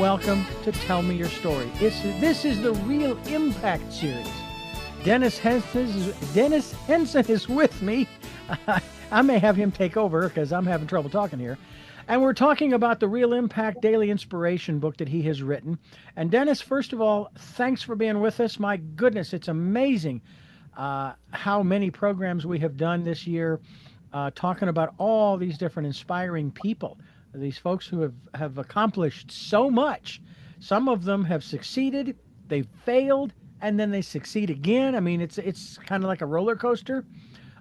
welcome to Tell Me Your Story. This is the Real Impact series. Dennis Henson is with me. I may have him take over because I'm having trouble talking here. And we're talking about the Real Impact Daily Inspiration book that he has written. And Dennis, first of all, thanks for being with us. My goodness, it's amazing how many programs we have done this year talking about all these different inspiring people, these folks who have accomplished so much. Some of them have succeeded, they've failed, and then they succeed again. I mean, it's kind of like a roller coaster.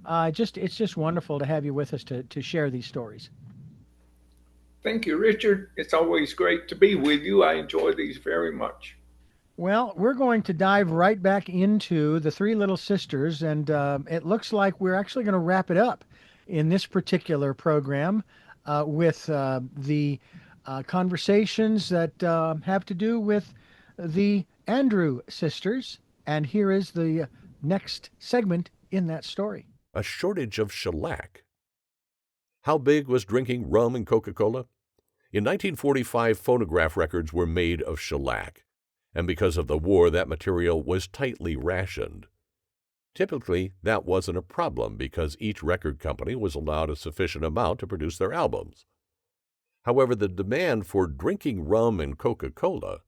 It's just wonderful to have you with us to share these stories. Thank you, Richard. It's always great to be with you. I enjoy these very much. Well, we're going to dive right back into the Three Little Sisters, and it looks like we're actually going to wrap it up in this particular program with the conversations that have to do with the Andrew sisters. And here is the next segment in that story. A shortage of shellac. How big was drinking rum and Coca-Cola? In 1945, phonograph records were made of shellac, and because of the war, that material was tightly rationed. Typically, that wasn't a problem because each record company was allowed a sufficient amount to produce their albums. However, the demand for drinking rum and Coca-Cola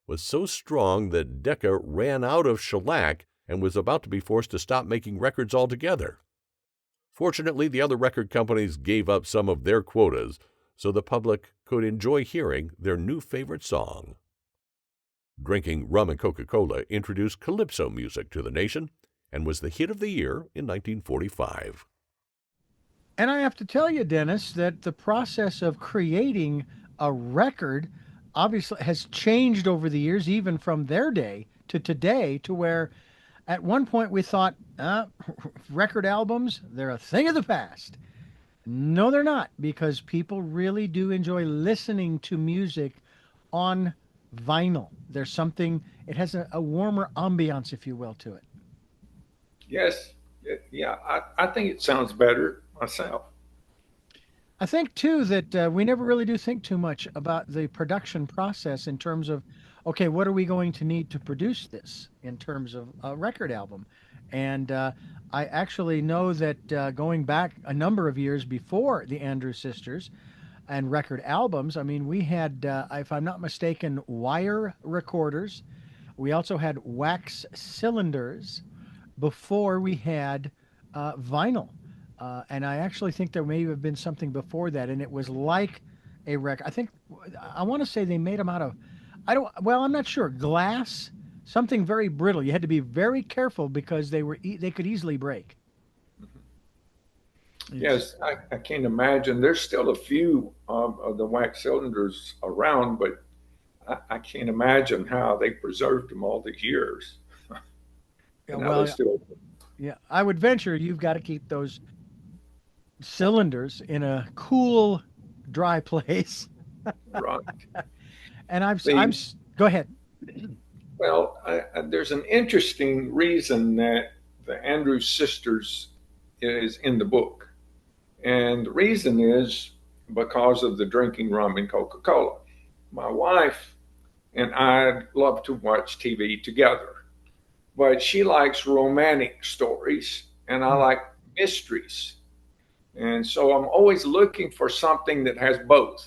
was so strong that Decca ran out of shellac and was about to be forced to stop making records altogether. Fortunately, the other record companies gave up some of their quotas so the public could enjoy hearing their new favorite song. Drinking rum and Coca-Cola introduced calypso music to the nation and was the hit of the year in 1945. And I have to tell you, Dennis, that the process of creating a record obviously has changed over the years, even from their day to today, to where at one point we thought, record albums, they're a thing of the past. No, they're not, because people really do enjoy listening to music on vinyl. There's something, it has a warmer ambiance, if you will, to it. Yes, yeah, I think it sounds better myself. I think too that we never really do think too much about the production process in terms of, okay, what are we going to need to produce this in terms of a record album? And I actually know that going back a number of years before the Andrews Sisters and record albums, I mean, we had, if I'm not mistaken, wire recorders. We also had wax cylinders before we had vinyl. And I actually think there may have been something before that, and it was like a record. I want to say they made them out of, I'm not sure, glass, something very brittle. You had to be very careful because they could easily break. Yes, I can't imagine. There's still a few of the wax cylinders around, but I can't imagine how they preserved them all these years. Yeah, And now they well, still, yeah, I would venture you've got to keep those cylinders in a cool, dry place. right. And The, go ahead. well, there's an interesting reason that the Andrews sisters is in the book. And the reason is because of the drinking rum and Coca Cola. My wife and I love to watch TV together, but she likes romantic stories and I Hmm. like mysteries. And so I'm always looking for something that has both.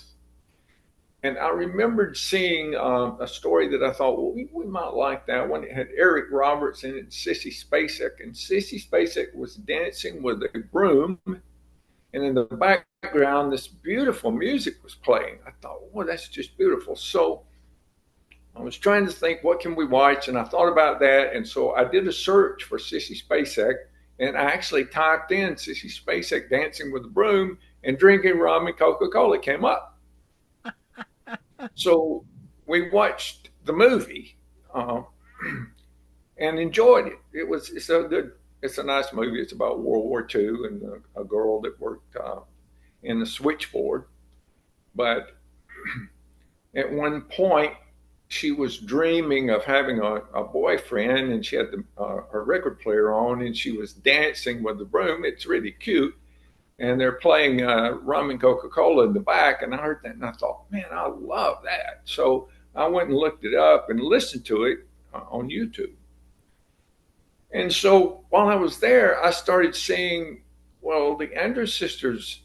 And I remembered seeing a story that I thought, well, we might like that one. It had Eric Roberts in it and Sissy Spacek. And Sissy Spacek was dancing with a broom. And in the background, this beautiful music was playing. I thought, well, that's just beautiful. So I was trying to think, what can we watch? And I thought about that. And so I did a search for Sissy Spacek. And I actually typed in Sissy Spacek dancing with a broom and drinking rum and Coca Cola came up. So we watched the movie and enjoyed it. It's a good, it's a nice movie. It's about World War II and a girl that worked in the switchboard. But at one point, she was dreaming of having a boyfriend, and she had her record player on, and she was dancing with the broom. It's really cute, and they're playing rum and Coca Cola in the back. And I heard that, and I thought, man, I love that. So I went and looked it up and listened to it on YouTube. And so while I was there, I started seeing, well, the Andrews Sisters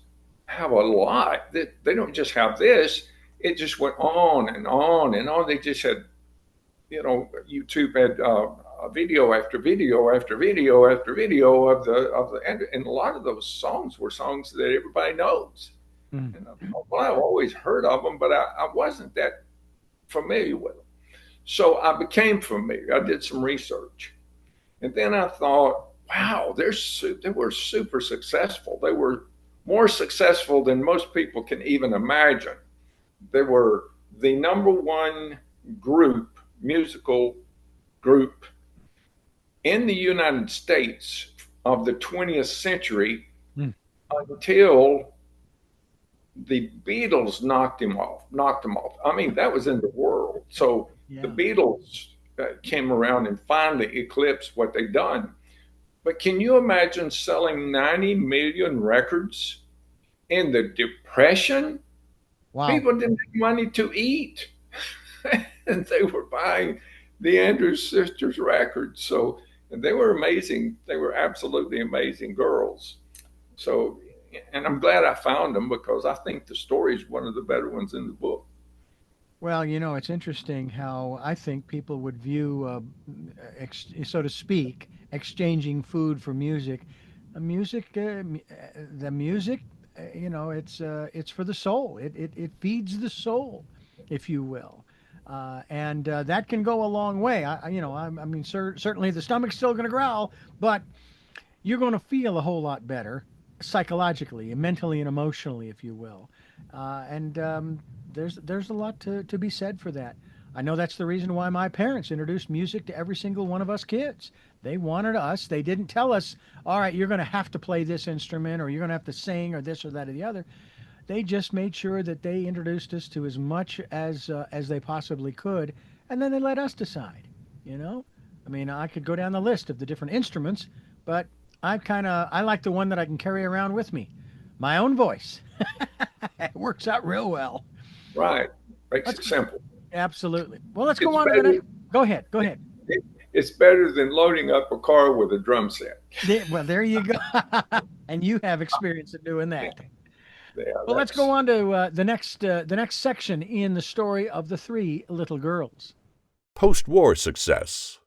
have a lot. They don't just have this. It just went on and on and on. They just had, YouTube had video after video after video after video of the and a lot of those songs were songs that everybody knows. Mm. And well, I've always heard of them, but I wasn't that familiar with them. So I became familiar. I did some research. And then I thought, wow, they were super successful. They were more successful than most people can even imagine. They were the number one musical group in the United States of the 20th century until the Beatles knocked them off. I mean, that was in the world. So the Beatles came around and finally eclipsed what they'd done. But can you imagine selling 90 million records in the Depression? Wow. People didn't have money to eat. And they were buying the Andrews Sisters records. So they were amazing. They were absolutely amazing girls. So, and I'm glad I found them because I think the story is one of the better ones in the book. Well, it's interesting how I think people would view, so to speak, exchanging food for music. The music, it's for the soul. It feeds the soul, if you will, and that can go a long way. Certainly the stomach's still going to growl, but you're going to feel a whole lot better psychologically, mentally, and emotionally, if you will, and there's a lot to be said for that. I know that's the reason why my parents introduced music to every single one of us kids. They wanted us. They didn't tell us, all right, you're going to have to play this instrument or you're going to have to sing or this or that or the other. They just made sure that they introduced us to as much as they possibly could, and then they let us decide. I could go down the list of the different instruments, but I like the one that I can carry around with me, my own voice. It works out real well. Right. Makes it simple. Absolutely. Well, let's go on to the next. Go ahead. It's better than loading up a car with a drum set. Well, there you go. And you have experience in doing that. Yeah, well, let's go on to the next section in the story of the three little girls. Post-war success.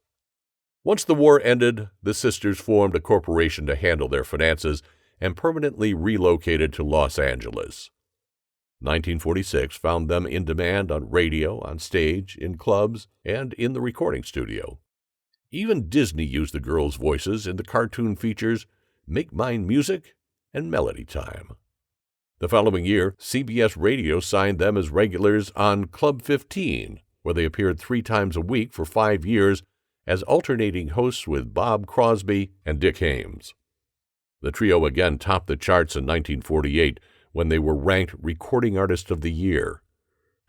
Once the war ended, the sisters formed a corporation to handle their finances and permanently relocated to Los Angeles. 1946 found them in demand on radio, on stage, in clubs, and in the recording studio. Even Disney used the girls' voices in the cartoon features Make Mine Music and Melody Time. The following year, CBS Radio signed them as regulars on Club 15, where they appeared 3 times a week for 5 years as alternating hosts with Bob Crosby and Dick Haymes. The trio again topped the charts in 1948 when they were ranked Recording Artist of the Year.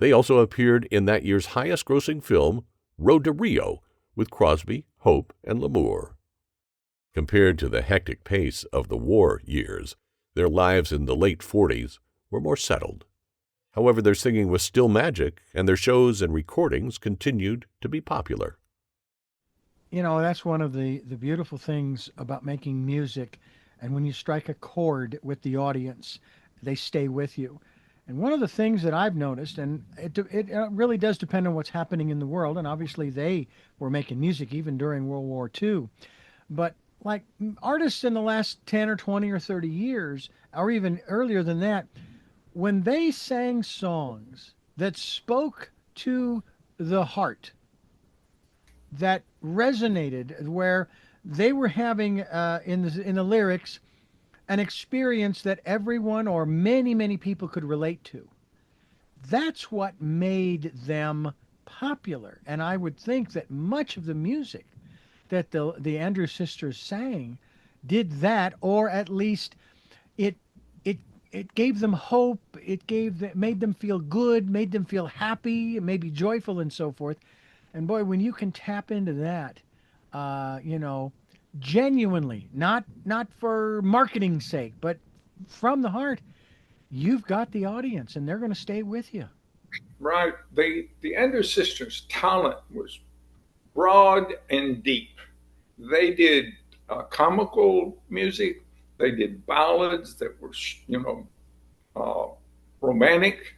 They also appeared in that year's highest-grossing film, Road to Rio, with Crosby, Hope, and Lamour. Compared to the hectic pace of the war years, their lives in the late 40s were more settled. However, their singing was still magic, and their shows and recordings continued to be popular. That's one of the beautiful things about making music, and when you strike a chord with the audience, they stay with you. And one of the things that I've noticed, and it really does depend on what's happening in the world, and obviously they were making music even during World War II, but like artists in the last 10 or 20 or 30 years, or even earlier than that, when they sang songs that spoke to the heart, that resonated, where they were having in the lyrics an experience that everyone or many people could relate to. That's what made them popular. And I would think that much of the music that the Andrews Sisters sang did that, or at least it gave them hope. Made them feel good, made them feel happy, maybe joyful, and so forth. And boy, when you can tap into that, genuinely, not for marketing's sake, but from the heart, you've got the audience, and they're going to stay with you. right? The Andrews Sisters' talent was broad and deep. They did comical music. They did ballads that were, you know, romantic,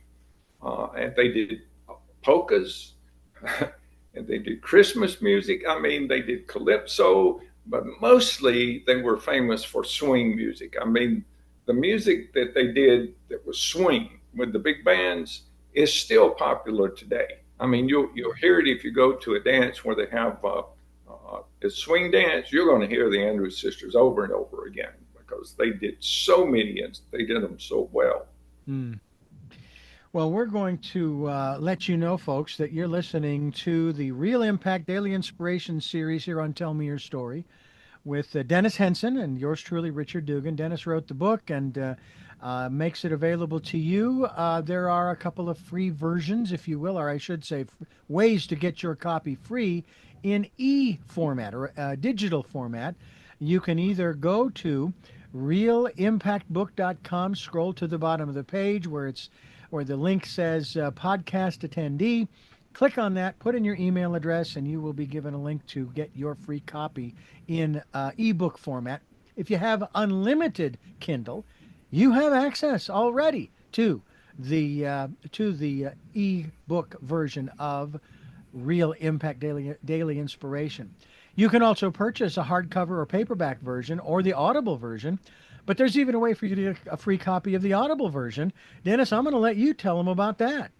and they did polkas, and they did Christmas music. I mean, they did calypso, but mostly they were famous for swing music. I mean, the music that they did that was swing with the big bands is still popular today. I mean, you'll hear it if you go to a dance where they have a swing dance. You're going to hear the Andrews Sisters over and over again because they did so many and they did them so well. Mm. Well, we're going to let you know, folks, that you're listening to the Real Impact Daily Inspiration series here on Tell Me Your Story with Dennis Henson and yours truly, Richard Dugan. Dennis wrote the book and makes it available to you. There are a couple of free versions, if you will, or I should say, ways to get your copy free in e-format or digital format. You can either go to realimpactbook.com, scroll to the bottom of the page where the link says podcast attendee. Click on that, put in your email address, and you will be given a link to get your free copy in ebook format. If you have unlimited Kindle, you have access already to the ebook version of Real Impact Daily Inspiration. You can also purchase a hardcover or paperback version or the Audible version, but there's even a way for you to get a free copy of the Audible version. Dennis, I'm going to let you tell them about that.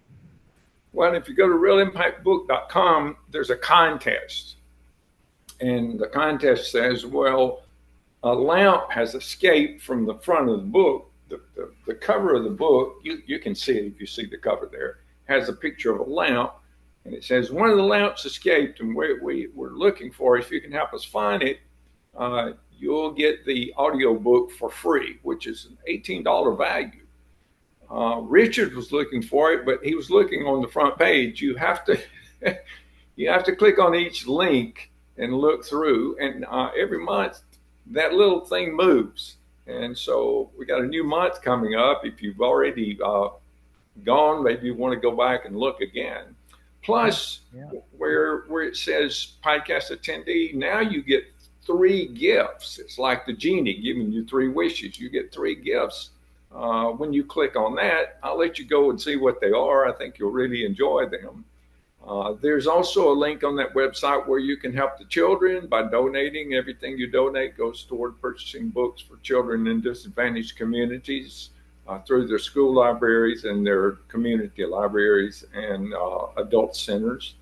Well, if you go to realimpactbook.com, there's a contest. And the contest says, well, a lamp has escaped from the front of the book. The cover of the book, you can see it if you see the cover there, has a picture of a lamp. And it says, one of the lamps escaped, and we're looking for it. If you can help us find it, you'll get the audio book for free, which is an $18 value. Richard was looking for it, but he was looking on the front page. You have to click on each link and look through, and every month that little thing moves. And so we got a new month coming up. If you've already gone, maybe you want to go back and look again. Plus, where it says podcast attendee, now you get 3 gifts. It's like the genie giving you 3 wishes. You get 3 gifts. When you click on that, I'll let you go and see what they are. I think you'll really enjoy them. There's also a link on that website where you can help the children by donating. Everything you donate goes toward purchasing books for children in disadvantaged communities through their school libraries and their community libraries and adult centers.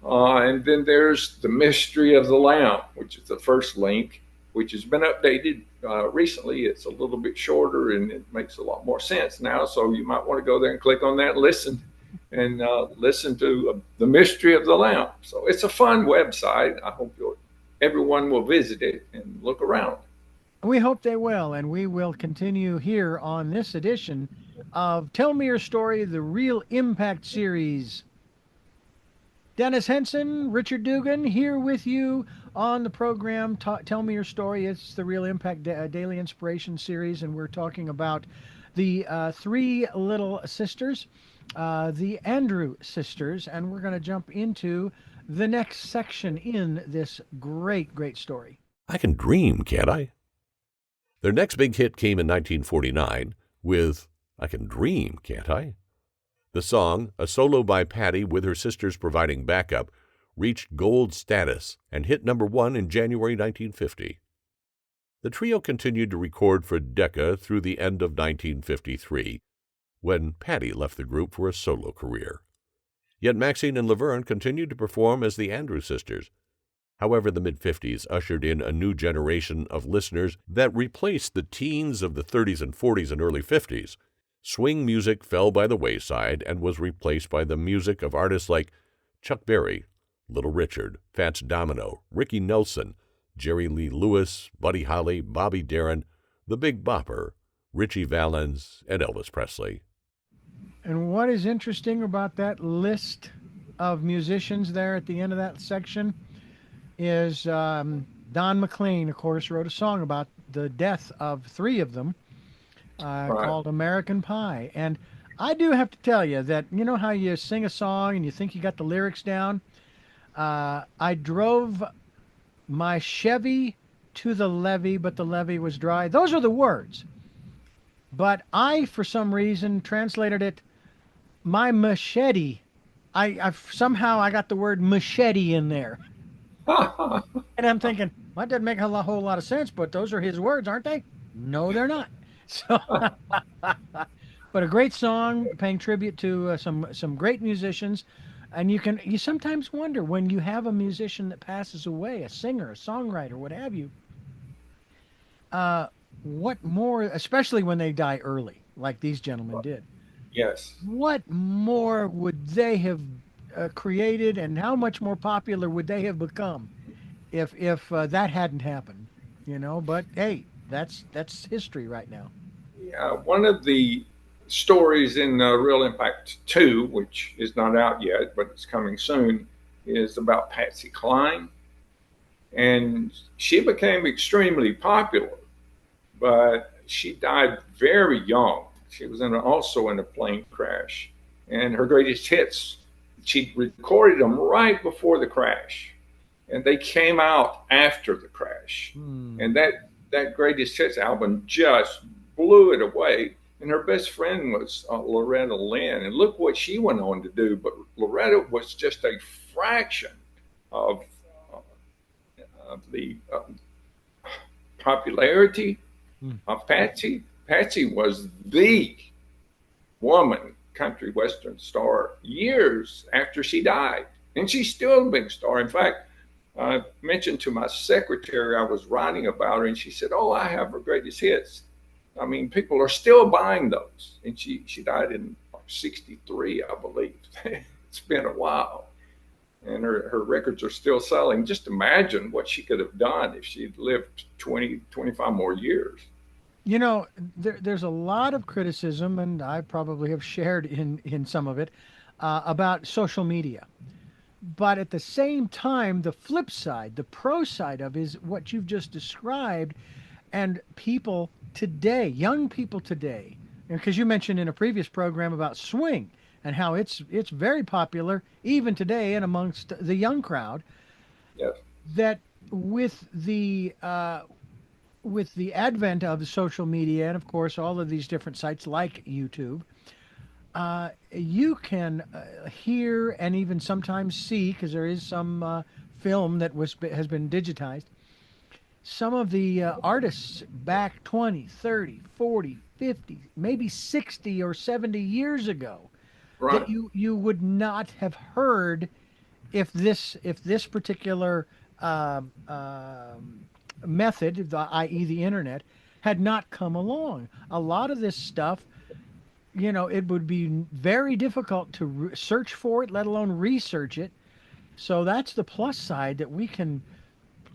And then there's the Mystery of the Lamp, which is the first link, which has been updated recently. It's a little bit shorter and it makes a lot more sense now. So you might want to go there and click on that and listen to the Mystery of the Lamp. So it's a fun website. I hope everyone will visit it and look around. We hope they will, and we will continue here on this edition of Tell Me Your Story, the Real Impact series. Dennis Henson, Richard Dugan, here with you on the program. Tell Me Your Story. It's the Real Impact Daily Inspiration series, and we're talking about the 3 little sisters, the Andrew sisters, and we're going to jump into the next section in this great, great story. I can dream, can't I? Their next big hit came in 1949 with I Can Dream, Can't I? The song, a solo by Patty with her sisters providing backup, reached gold status and hit number 1 in January 1950. The trio continued to record for Decca through the end of 1953, when Patty left the group for a solo career. Yet Maxine and Laverne continued to perform as the Andrews Sisters. However, the mid-50s ushered in a new generation of listeners that replaced the teens of the 30s and 40s and early 50s. Swing music fell by the wayside and was replaced by the music of artists like Chuck Berry, Little Richard, Fats Domino, Ricky Nelson, Jerry Lee Lewis, Buddy Holly, Bobby Darin, The Big Bopper, Ritchie Valens, and Elvis Presley. And what is interesting about that list of musicians there at the end of that section is Don McLean, of course, wrote a song about the death of 3 of them called American Pie. And I do have to tell you that you know how you sing a song and you think you got the lyrics down. I drove my Chevy to the levee, but the levee was dry. Those are the words. But I, for some reason, translated it my machete. Somehow I got the word machete in there, and I'm thinking, well, that doesn't make whole lot of sense. But those are his words, aren't they? No, they're not. So, but a great song, paying tribute to some great musicians, and you sometimes wonder when you have a musician that passes away, a singer, a songwriter, what have you. Uh, what more, especially when they die early, like these gentlemen did. Yes. What more would they have created, and how much more popular would they have become if that hadn't happened? You know, but hey, that's history right now. Yeah, one of the stories in Real Impact 2, which is not out yet, but it's coming soon, is about Patsy Cline. And she became extremely popular, but she died very young. She was also in a plane crash. And her greatest hits, she recorded them right before the crash. And they came out after the crash. Hmm. And that greatest hits album just blew it away. And her best friend was Loretta Lynn. And look what she went on to do. But Loretta was just a fraction of, of the popularity Hmm. of Patsy. Patsy was the woman country western star years after she died. And she's still a big star. In fact, I mentioned to my secretary I was writing about her, and she said, "Oh, I have her greatest hits." I mean, people are still buying those. And she died in like 63, I believe. It's been a while. And her records are still selling. Just imagine what she could have done if she'd lived 20, 25 more years. You know, there's a lot of criticism, and I probably have shared in some of it about social media. But at the same time, the flip side, the pro side of is what you've just described, and people today, young people today, because you mentioned in a previous program about swing and how it's very popular even today and amongst the young crowd. Yes. That with the advent of social media and of course all of these different sites like YouTube, you can hear and even sometimes see, because there is some film that has been digitized, some of the artists back 20, 30, 40, 50, maybe 60 or 70 years ago that Right. you would not have heard if this particular method, i.e., the internet, had not come along. A lot of this stuff, it would be very difficult to search for it, let alone research it. So that's the plus side that we can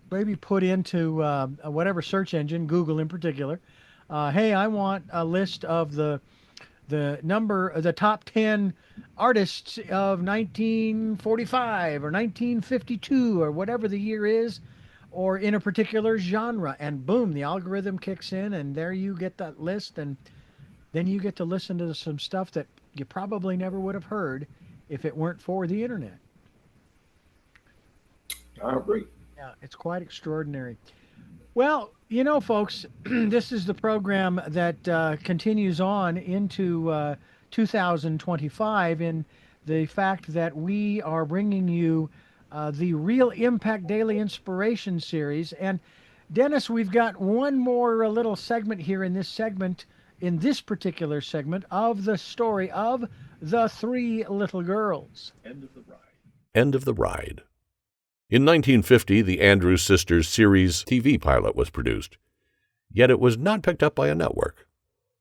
maybe put into whatever search engine, Google in particular. Hey, I want a list of the top 10 artists of 1945 or 1952 or whatever the year is, or in a particular genre, and boom, the algorithm kicks in, and there you get that list, and then you get to listen to some stuff that you probably never would have heard if it weren't for the internet. I agree. Yeah, it's quite extraordinary. Well, folks, this is the program that continues on into 2025 in the fact that we are bringing you the Real Impact Daily Inspiration Series. And Dennis, we've got one more little segment here in this particular segment of the story of the three little girls. End of the ride. In 1950, the Andrews Sisters series TV pilot was produced, yet it was not picked up by a network.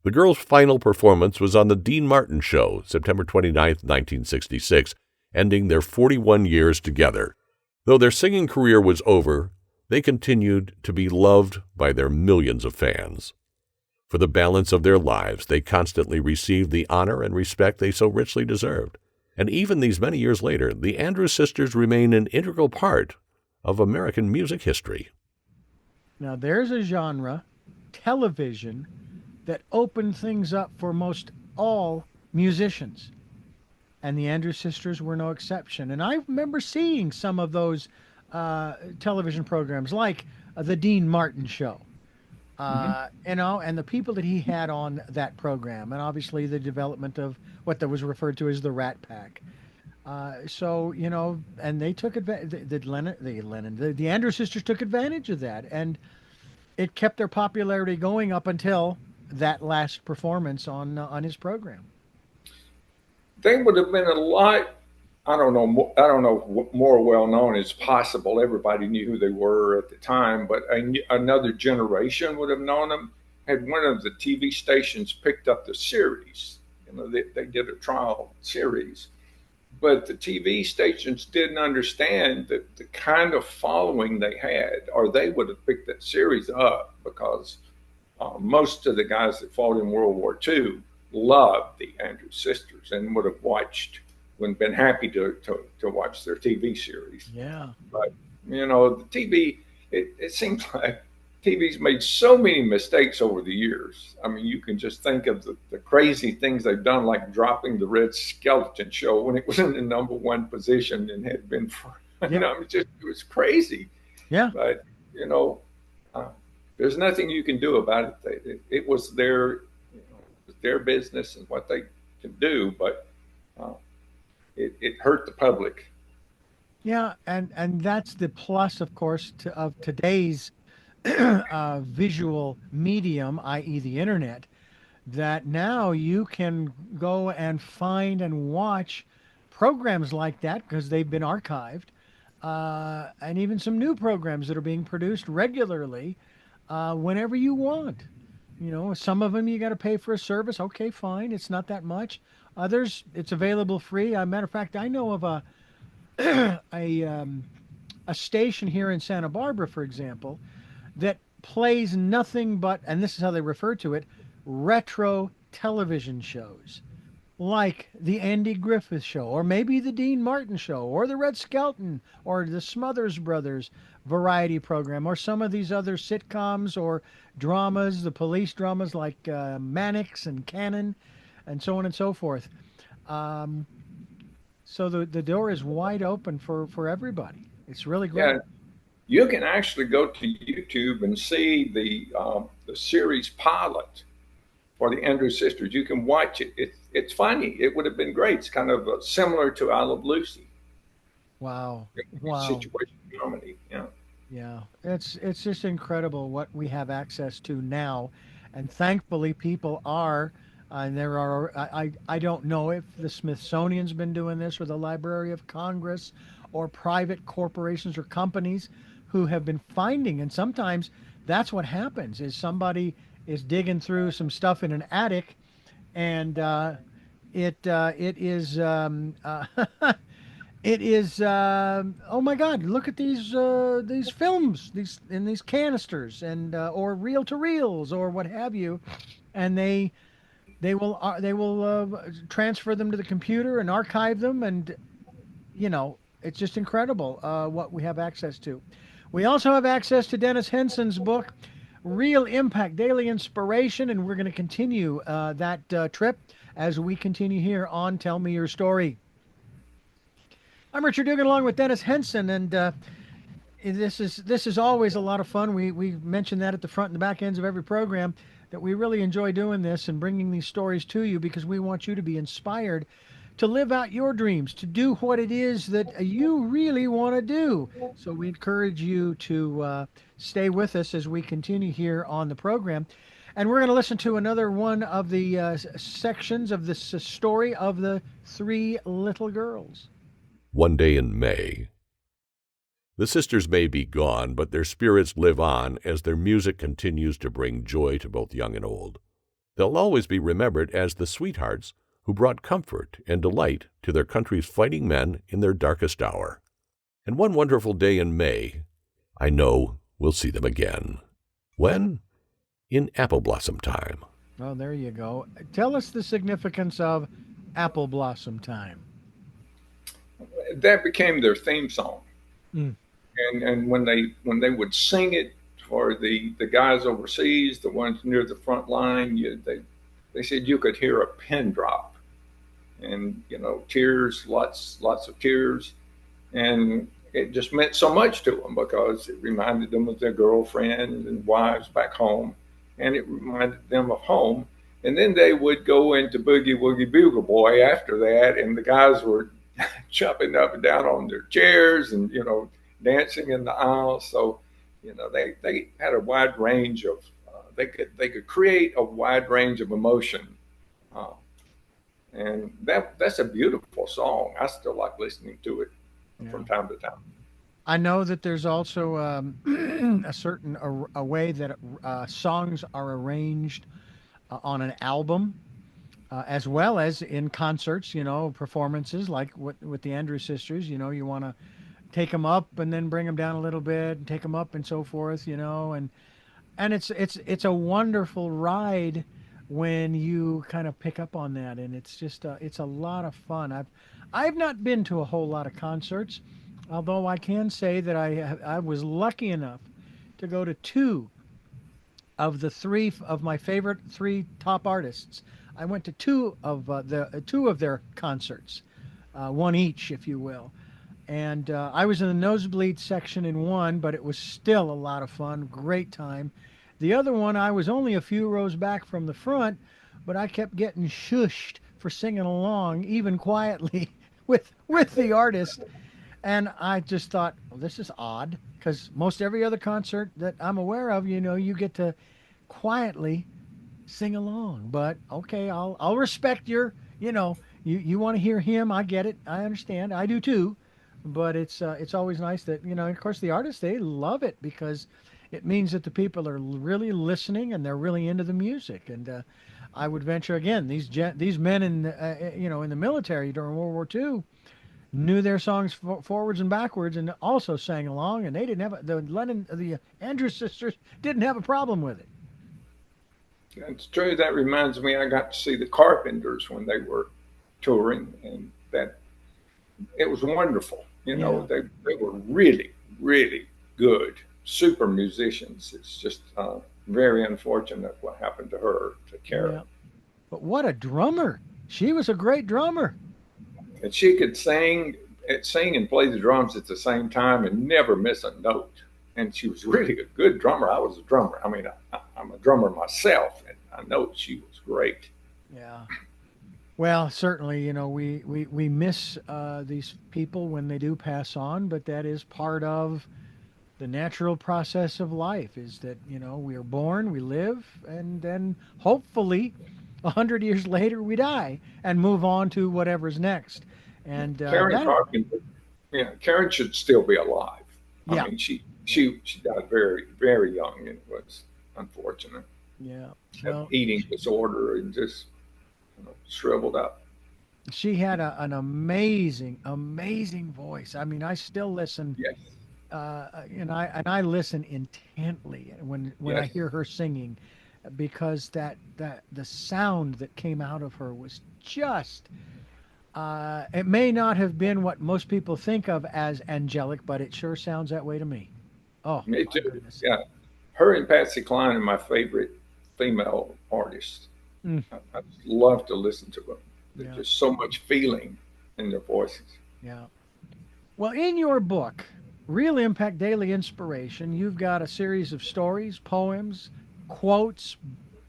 The girls' final performance was on The Dean Martin Show, September 29, 1966, ending their 41 years together. Though their singing career was over, they continued to be loved by their millions of fans. For the balance of their lives, they constantly received the honor and respect they so richly deserved. And even these many years later, the Andrews Sisters remain an integral part of American music history. Now, there's a genre, television, that opened things up for most all musicians. And the Andrews Sisters were no exception. And I remember seeing some of those television programs, like the Dean Martin Show, Hmm. and the people that he had on that program, and obviously the development of what that was referred to as the Rat Pack. So and they took advantage. The Andrews Sisters took advantage of that, and it kept their popularity going up until that last performance on his program. They would have been a lot. I don't know. I don't know more well known as possible. Everybody knew who they were at the time, but another generation would have known them. Had one of the TV stations picked up the series, they did a trial series, but the TV stations didn't understand that the kind of following they had, or they would have picked that series up because most of the guys that fought in World War II loved the Andrews Sisters and would have been happy to watch their TV series. Yeah. But the TV, it seems like TV's made so many mistakes over the years. I mean, you can just think of the crazy things they've done, like dropping the Red Skeleton show when it was in the number one position and had been for, Yeah. it was crazy. Yeah. But, uh, there's nothing you can do about it. It was their business and what they can do, but uh, it hurt the public. Yeah, and that's the plus, of course, of today's visual medium, i.e., the internet, that now you can go and find and watch programs like that because they've been archived, and even some new programs that are being produced regularly whenever you want. Some of them you got to pay for a service. Okay, fine, it's not that much. Others, it's available free. Matter of fact, I know of a station here in Santa Barbara, for example, that plays nothing but, and this is how they refer to it, retro television shows, like the Andy Griffith Show, or maybe the Dean Martin Show, or the Red Skelton, or the Smothers Brothers variety program, or some of these other sitcoms or dramas, the police dramas like Mannix and Cannon, and so on and so forth. Um, so the door is wide open for everybody. It's really great. Yeah, you can actually go to YouTube and see the series pilot for the Andrews Sisters. You can watch it. It's funny. It would have been great. It's kind of similar to I Love Lucy. Wow. Wow. Situation in Germany. Yeah. Yeah. It's just incredible what we have access to now. And thankfully people are and there are I don't know if the Smithsonian's been doing this or the Library of Congress or private corporations or companies who have been finding, and sometimes that's what happens is somebody is digging through some stuff in an attic, and it is it is oh my God, look at these films, these canisters, and or reel to reels or what have you, and they will transfer them to the computer and archive them, and it's just incredible what we have access to. We also have access to Dennis Henson's book, Real Impact, Daily Inspiration, and we're going to continue that trip as we continue here on Tell Me Your Story. I'm Richard Dugan along with Dennis Henson, and this is always a lot of fun. We mention that at the front and the back ends of every program, that we really enjoy doing this and bringing these stories to you because we want you to be inspired to live out your dreams, to do what it is that you really want to do. So we encourage you to stay with us as we continue here on the program. And we're going to listen to another one of the sections of this story of the three little girls. One day in May. The sisters may be gone, but their spirits live on as their music continues to bring joy to both young and old. They'll always be remembered as the sweethearts who brought comfort and delight to their country's fighting men in their darkest hour. And one wonderful day in May, I know we'll see them again. When? In apple blossom time. Oh, there you go. Tell us the significance of apple blossom time. That became their theme song. Mm. And when they would sing it for the guys overseas, the ones near the front line, they said you could hear a pin drop and tears, lots of tears, and it just meant so much to them because it reminded them of their girlfriends and wives back home, and it reminded them of home. And then they would go into Boogie Woogie Bugle Boy after that, and the guys were jumping up and down on their chairs and dancing in the aisles. So they had a wide range of they could create a wide range of emotion, uh, and that's a beautiful song. I still like listening to it Yeah. from time to time. I know that there's also a certain a way that songs are arranged on an album, as well as in concerts. Performances like with the Andrews Sisters. You want to take them up and then bring them down a little bit, and take them up and so forth. And it's a wonderful ride when you kind of pick up on that, and it's just it's a lot of fun. I've not been to a whole lot of concerts, although I can say that I was lucky enough to go to two of the three of my favorite three top artists. I went to two of their concerts, one each, if you will. And I was in the nosebleed section in one, but it was still a lot of fun, great time. The other one, I was only a few rows back from the front, but I kept getting shushed for singing along, even quietly, with the artist. And I just thought, well, this is odd, because most every other concert that I'm aware of, you get to quietly sing along. But okay, I'll respect you want to hear him. I get it. I understand. I do too. But it's always nice that of course the artists, they love it because it means that the people are really listening and they're really into the music. And I would venture again, these men in the military during World War II knew their songs forwards and backwards, and also sang along. And they didn't have the Andrews Sisters didn't have a problem with it. It's true. That reminds me, I got to see the Carpenters when they were touring, and that it was wonderful. Yeah. They were really, really good, super musicians. It's just very unfortunate what happened to her, to Yeah. Karen. But what a drummer! She was a great drummer. And she could sing and play the drums at the same time and never miss a note. And she was really a good drummer. I was a drummer. I mean, I'm a drummer myself, and I know she was great. Yeah. Well, certainly, we miss these people when they do pass on, but that is part of the natural process of life. Is that we are born, we live, and then hopefully 100 years later we die and move on to whatever's next. And Karen that, Carpenter, yeah, Karen should still be alive. I yeah, mean, she died very, very young, and it was unfortunate. yeah. Had Well, eating disorder and just shriveled up. she had an amazing, amazing voice. I mean, I still listen, Yes, and I listen intently when I yes. hear her singing, because that the sound that came out of her was just. It may not have been what most people think of as angelic, but it sure sounds that way to me. Oh Me my too. goodness. Yeah, her and Patsy Cline are my favorite female artists. Mm, I just love to listen to them. There's yeah, just so much feeling in their voices. yeah. Well, in your book, Real Impact Daily Inspiration, you've got a series of stories, poems, quotes,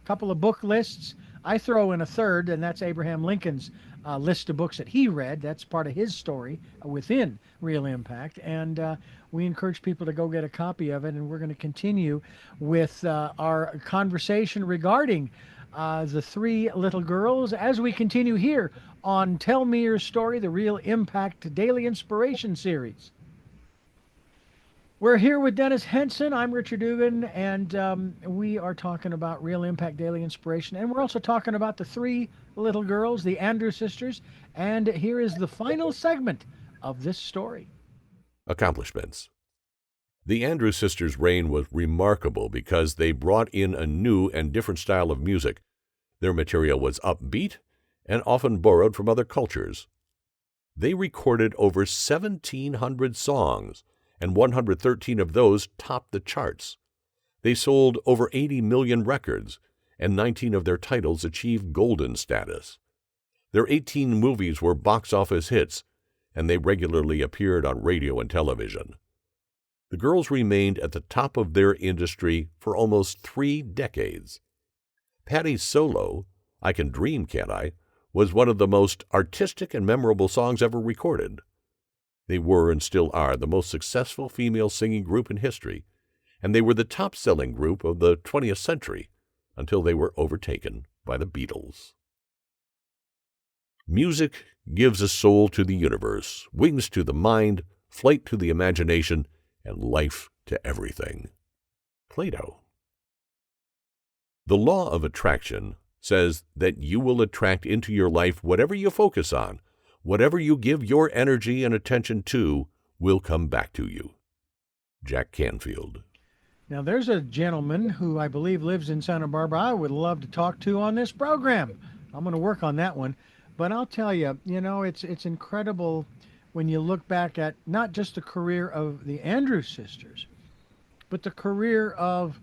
a couple of book lists. I throw in a third, and that's Abraham Lincoln's list of books that he read. That's part of his story within Real Impact. And we encourage people to go get a copy of it. And we're going to continue with our conversation regarding the three little girls as we continue here on Tell Me Your Story, the Real Impact Daily Inspiration series. We're here with Dennis Henson. I'm Richard Dugan, and we are talking about Real Impact Daily Inspiration. And we're also talking about the three little girls, the Andrews Sisters. And here is the final segment of this story. Accomplishments. The Andrews Sisters' reign was remarkable because they brought in a new and different style of music. Their material was upbeat and often borrowed from other cultures. They recorded over 1,700 songs, and 113 of those topped the charts. They sold over 80 million records, and 19 of their titles achieved golden status. Their 18 movies were box office hits, and they regularly appeared on radio and television. The girls remained at the top of their industry for almost 3 decades. Patti's solo, I Can Dream, Can't I?, was one of the most artistic and memorable songs ever recorded. They were and still are the most successful female singing group in history, and they were the top-selling group of the 20th century until they were overtaken by the Beatles. Music gives a soul to the universe, wings to the mind, flight to the imagination, and life to everything. Plato. The law of attraction says that you will attract into your life whatever you focus on. Whatever you give your energy and attention to will come back to you. Jack Canfield. Now, there's a gentleman who I believe lives in Santa Barbara I would love to talk to on this program. I'm going to work on that one. But I'll tell you, it's incredible when you look back at not just the career of the Andrews sisters, but the career of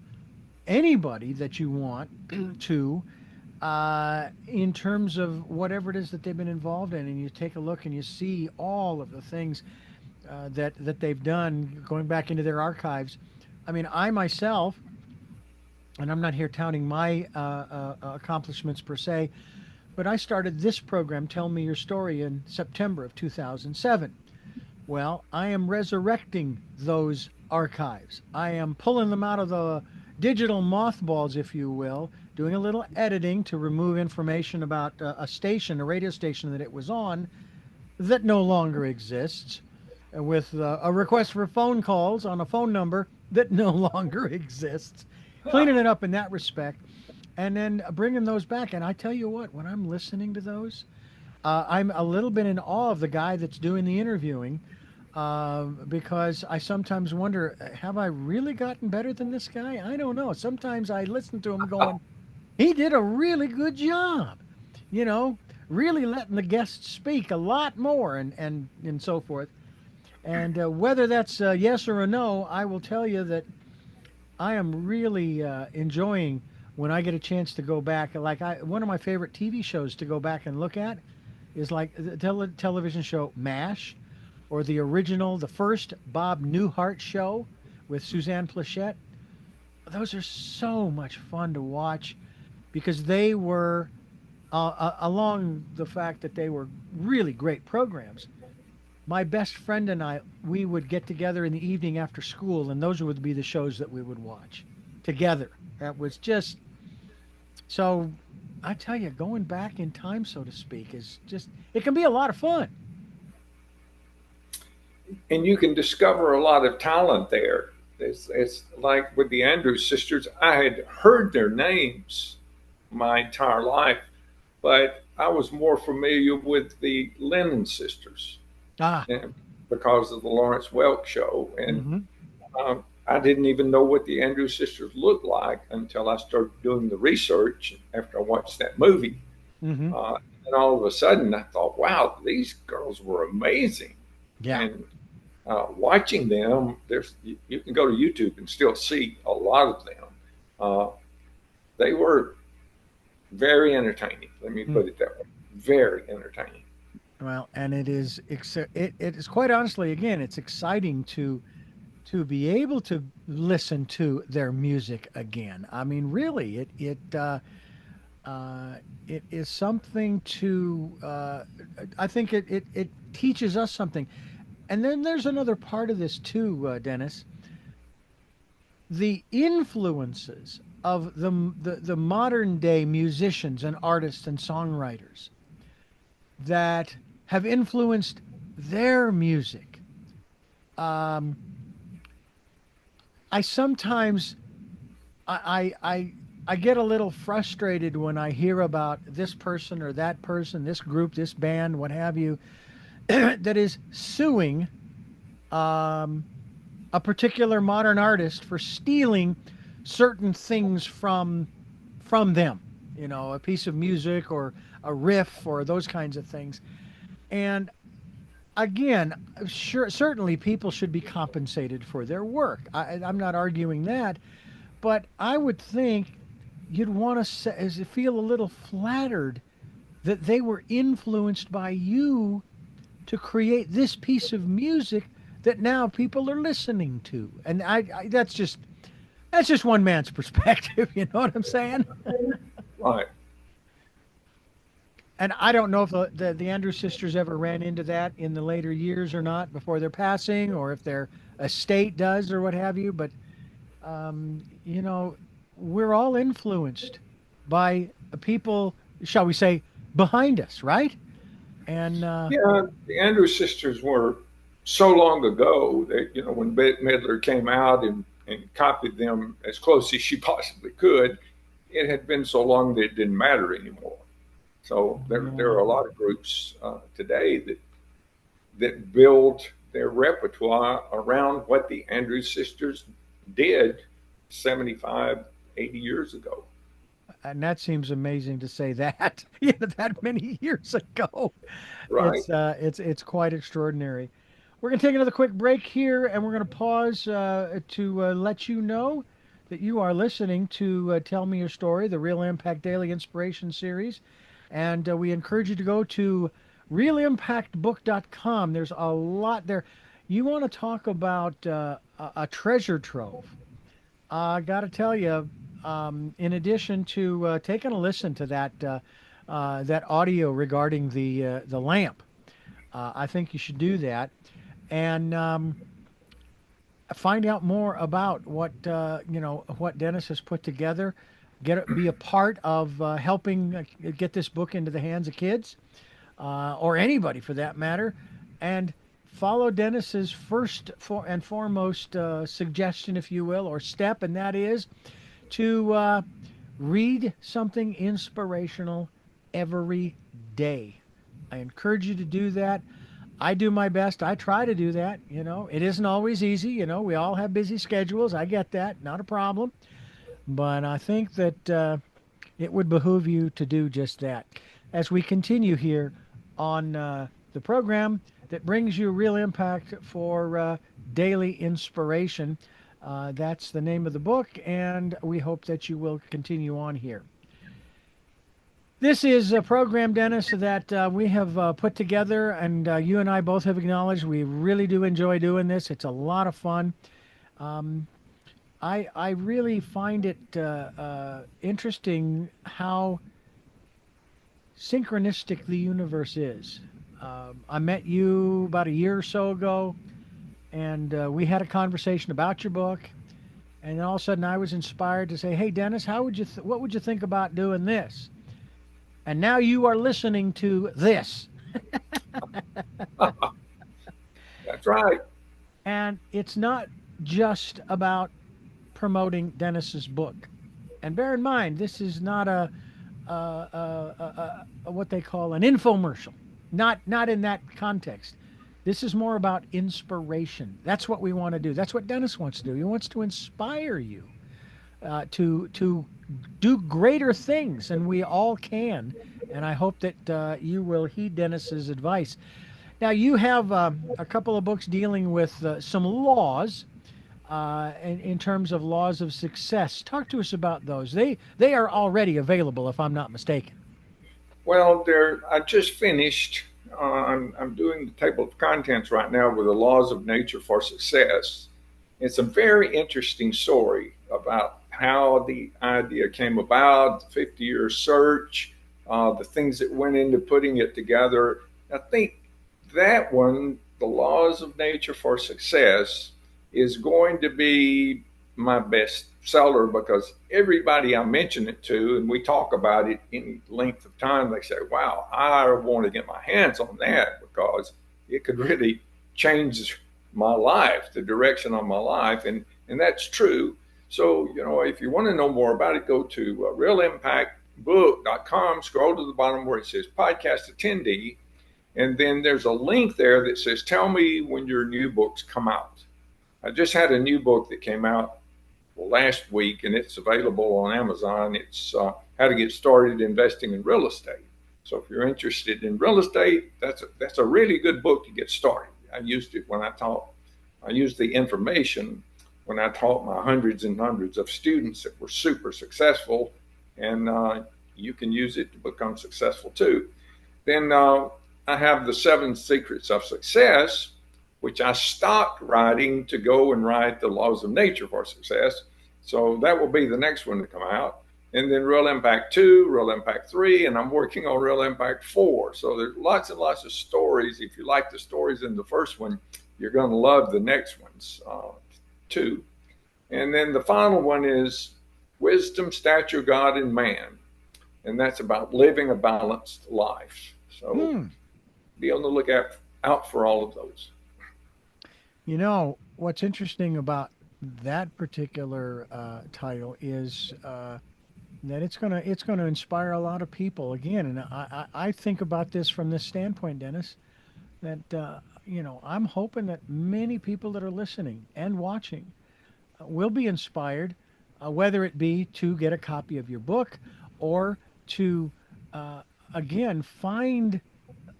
anybody that you want to, in terms of whatever it is that they've been involved in, and you take a look and you see all of the things that they've done, going back into their archives. I mean, I myself, and I'm not here touting my accomplishments per se, but I started this program, Tell Me Your Story, in September of 2007. Well, I am resurrecting those archives. I am pulling them out of the digital mothballs, if you will, doing a little editing to remove information about a radio station that it was on that no longer exists, with a request for phone calls on a phone number that no longer exists, cleaning it up in that respect, and then bringing those back. And I tell you what, when I'm listening to those, I'm a little bit in awe of the guy that's doing the interviewing, because I sometimes wonder, have I really gotten better than this guy? I don't know. Sometimes I listen to him going, he did a really good job, really letting the guests speak a lot more and so forth. And whether that's a yes or a no, I will tell you that I am really enjoying when I get a chance to go back. One of my favorite TV shows to go back and look at is like the television show MASH, or the first Bob Newhart show with Suzanne Pleshette. Those are so much fun to watch because they were, along the fact that they were really great programs. My best friend and I, we would get together in the evening after school, and those would be the shows that we would watch together. That was just, so I tell you, going back in time, so to speak, is just, it can be a lot of fun. And you can discover a lot of talent there. It's like with the Andrews sisters, I had heard their names my entire life, but I was more familiar with the Lennon sisters because of the Lawrence Welk show. And I didn't even know what the Andrews sisters looked like until I started doing the research after I watched that movie. And all of a sudden I thought, wow, these girls were amazing. Yeah. And watching them, you can go to YouTube and still see a lot of them. They were very entertaining. Let me put it that way. Very entertaining. Well, and it is quite honestly, again, it's exciting to be able to listen to their music again. I mean, really, it is something to. I think it teaches us something. And then there's another part of this too, Dennis. The influences of the modern day musicians and artists and songwriters that have influenced their music. I sometimes I get a little frustrated when I hear about this person or that person, this group, this band, what have you, that is suing a particular modern artist for stealing certain things from them, a piece of music or a riff or those kinds of things. And again, certainly people should be compensated for their work. I'm not arguing that, but I would think you'd want to feel a little flattered that they were influenced by you to create this piece of music that now people are listening to. And that's just one man's perspective. You know what I'm saying? Right. And I don't know if the Andrews sisters ever ran into that in the later years or not before their passing, or if their estate does or what have you. But you know, we're all influenced by people, shall we say, behind us, right? And Yeah, the Andrews sisters were so long ago that, when Bette Midler came out and copied them as close as she possibly could, it had been so long that it didn't matter anymore. So there are a lot of groups today that build their repertoire around what the Andrews sisters did 75, 80 years ago. and that seems amazing to say that, you know, that many years ago. Right. It's quite extraordinary. We're going to take another quick break here, and we're going to pause to let you know that you are listening to Tell Me Your Story, the Real Impact Daily Inspiration Series. And we encourage you to go to realimpactbook.com. There's a lot there. You want to talk about a treasure trove. I got to tell you, in addition to taking a listen to that audio regarding the lamp, I think you should do that and find out more about what what Dennis has put together. Be a part of helping get this book into the hands of kids or anybody for that matter, and follow Dennis's first and foremost suggestion, if you will, or step, and that is to read something inspirational every day. I encourage you to do that. I do my best. I try to do that. You know, it isn't always easy. You know, we all have busy schedules. I get that. Not a problem. But I think that it would behoove you to do just that. As we continue here on the program that brings you real impact for daily inspiration. That's the name of the book, and we hope that you will continue on here. This is a program, Dennis, that we have put together, and you and I both have acknowledged we really do enjoy doing this. It's a lot of fun. I really find it interesting how synchronistic the universe is. I met you about a year or so ago, and we had a conversation about your book. And then all of a sudden, I was inspired to say, "Hey, Dennis, what would you think about doing this?" And now you are listening to this. That's right. And it's not just about promoting Dennis's book. And bear in mind, this is not a what they call an infomercial. Not in that context. This is more about inspiration. That's what we want to do. That's what Dennis wants to do. He wants to inspire you to do greater things, and we all can. And I hope that you will heed Dennis's advice. Now, you have a couple of books dealing with some laws in terms of laws of success. Talk to us about those. They are already available, if I'm not mistaken. Well, I just finished. I'm doing the table of contents right now with the laws of nature for success. It's a very interesting story about how the idea came about, the 50-year search, the things that went into putting it together. I think that one, the laws of nature for success, is going to be my best seller because everybody I mention it to, and we talk about it any length of time, they say, wow, I want to get my hands on that because it could really change my life, the direction of my life. And that's true. So, if you want to know more about it, go to realimpactbook.com, scroll to the bottom where it says podcast attendee. And then there's a link there that says, tell me when your new books come out. I just had a new book that came out last week, and it's available on Amazon. It's how to get started investing in real estate. So if you're interested in real estate, that's a really good book to get started. I used it when I taught. I used the information when I taught my hundreds and hundreds of students that were super successful, and you can use it to become successful too. Then I have the 7 Secrets of Success, which I stopped writing to go and write the Laws of Nature for Success. So that will be the next one to come out. And then Real Impact 2, Real Impact 3, and I'm working on Real Impact 4. So there's lots and lots of stories. If you like the stories in the first one, you're going to love the next ones too. And then the final one is Wisdom, Stature, God, and Man. And that's about living a balanced life. So be on the lookout out for all of those. You know, what's interesting about that particular title is that it's gonna inspire a lot of people again. And I think about this from this standpoint, Dennis, that I'm hoping that many people that are listening and watching will be inspired, whether it be to get a copy of your book or to again find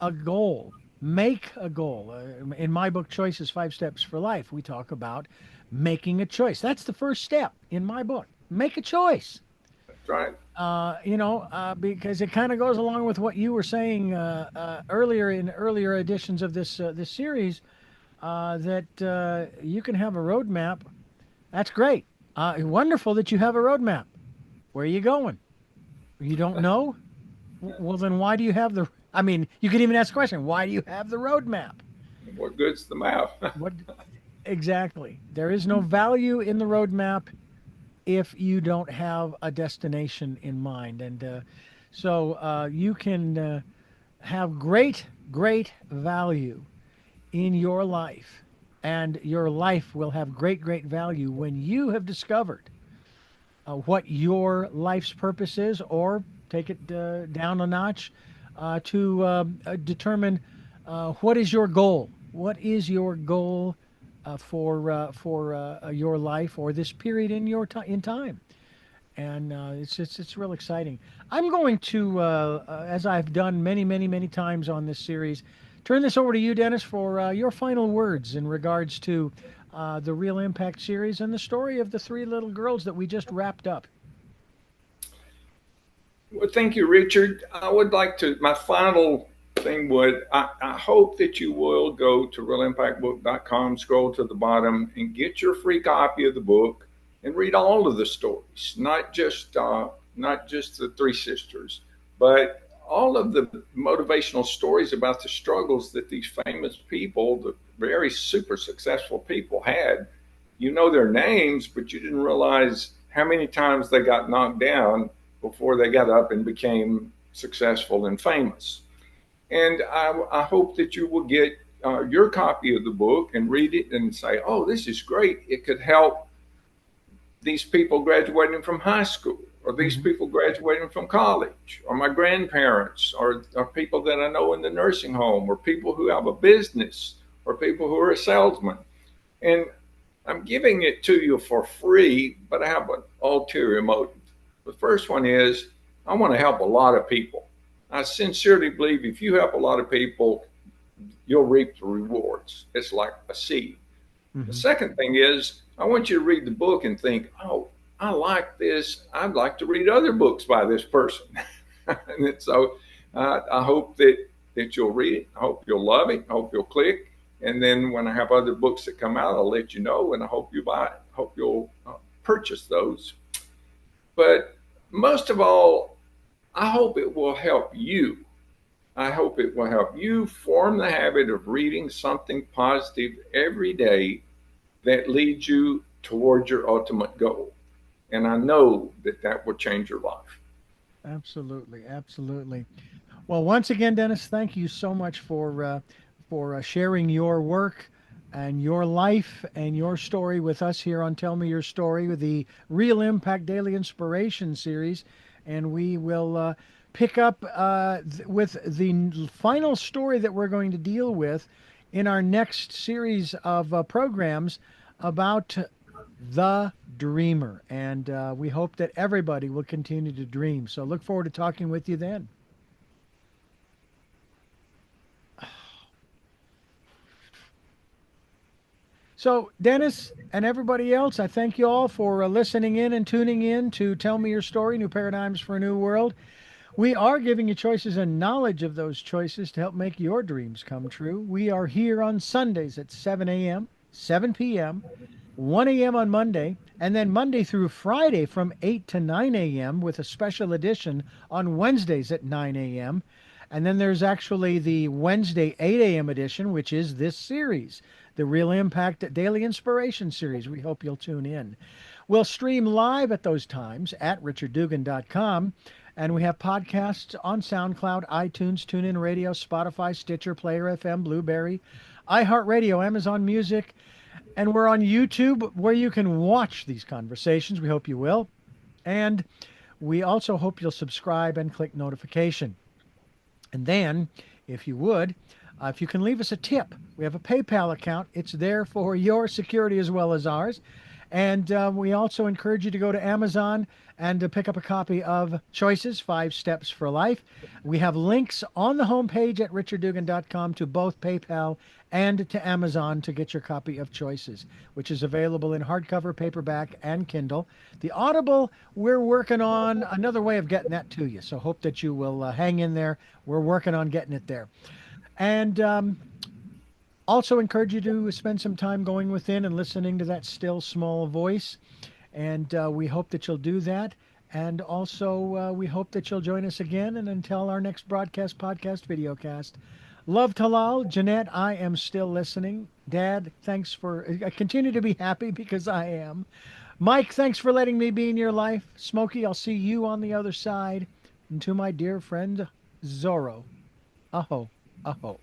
a goal, make a goal. In my book, Choices 5 Steps for Life, we talk about making a choice. That's the first step in my book. Make a choice. That's right. Because it kind of goes along with what you were saying earlier in earlier editions of this series, that you can have a roadmap. That's great. Wonderful that you have a roadmap. Where are you going? You don't know? Well, then why do you have the? I mean, you could even ask the question: why do you have the roadmap? What good's the map? What exactly? There is no value in the roadmap if you don't have a destination in mind, and so you can have great value in your life, and your life will have great value when you have discovered what your life's purpose is, or take it down a notch to determine what is your goal. What is your goal for your life or this period in your in time? And it's real exciting. I'm going to, as I've done many times on this series, turn this over to you, Dennis, for your final words in regards to the Real Impact series and the story of the 3 little girls that we just wrapped up. Well, thank you, Richard. I would like to, my final thing I hope that you will go to realimpactbook.com, scroll to the bottom, and get your free copy of the book and read all of the stories, not just the 3 sisters, but all of the motivational stories about the struggles that these famous people, the very super successful people, had. You know their names, but you didn't realize how many times they got knocked down before they got up and became successful and famous. And I hope that you will get your copy of the book and read it and say, oh, this is great. It could help these people graduating from high school, or these people graduating from college, or my grandparents, or people that I know in the nursing home, or people who have a business, or people who are a salesman. And I'm giving it to you for free, but I have an ulterior motive. The first one is I want to help a lot of people. I sincerely believe if you help a lot of people, you'll reap the rewards. It's like a seed. The second thing is I want you to read the book and think, oh, I like this. I'd like to read other books by this person. And so I hope that you'll read it. I hope you'll love it. I hope you'll click. And then when I have other books that come out, I'll let you know, and I hope you buy it. I hope you'll purchase those. But most of all, I hope it will help you. I hope it will help you form the habit of reading something positive every day that leads you toward your ultimate goal. And I know that will change your life. Absolutely. Well, once again, Dennis, thank you so much for sharing your work and your life and your story with us here on Tell Me Your Story with the Real Impact Daily Inspiration series. And we will pick up with the final story that we're going to deal with in our next series of programs about the dreamer. And we hope that everybody will continue to dream. So look forward to talking with you then. So, Dennis and everybody else, I thank you all for listening in and tuning in to Tell Me Your Story, New Paradigms for a New World. We are giving you choices and knowledge of those choices to help make your dreams come true. We are here on Sundays at 7 a.m., 7 p.m., 1 a.m. on Monday, and then Monday through Friday from 8 to 9 a.m. with a special edition on Wednesdays at 9 a.m. And then there's actually the Wednesday 8 a.m. edition, which is this series, the Real Impact Daily Inspiration series. We hope you'll tune in. We'll stream live at those times at richarddugan.com. And we have podcasts on SoundCloud, iTunes, TuneIn Radio, Spotify, Stitcher, Player FM, Blueberry, iHeartRadio, Amazon Music, and we're on YouTube where you can watch these conversations. We hope you will. And we also hope you'll subscribe and click notification. And then, if you would, if you can leave us a tip, we have a PayPal account. It's there for your security as well as ours. And we also encourage you to go to Amazon and to pick up a copy of Choices, 5 Steps for Life. We have links on the homepage at richarddugan.com to both PayPal and to Amazon to get your copy of Choices, which is available in hardcover, paperback, and Kindle. The Audible, we're working on another way of getting that to you. So hope that you will hang in there. We're working on getting it there. And also encourage you to spend some time going within and listening to that still small voice. And we hope that you'll do that. And also, we hope that you'll join us again. And until our next broadcast, podcast, videocast. Love Talal. Jeanette, I am still listening. Dad, thanks for... I continue to be happy because I am. Mike, thanks for letting me be in your life. Smokey, I'll see you on the other side. And to my dear friend, Zorro. Aho, aho.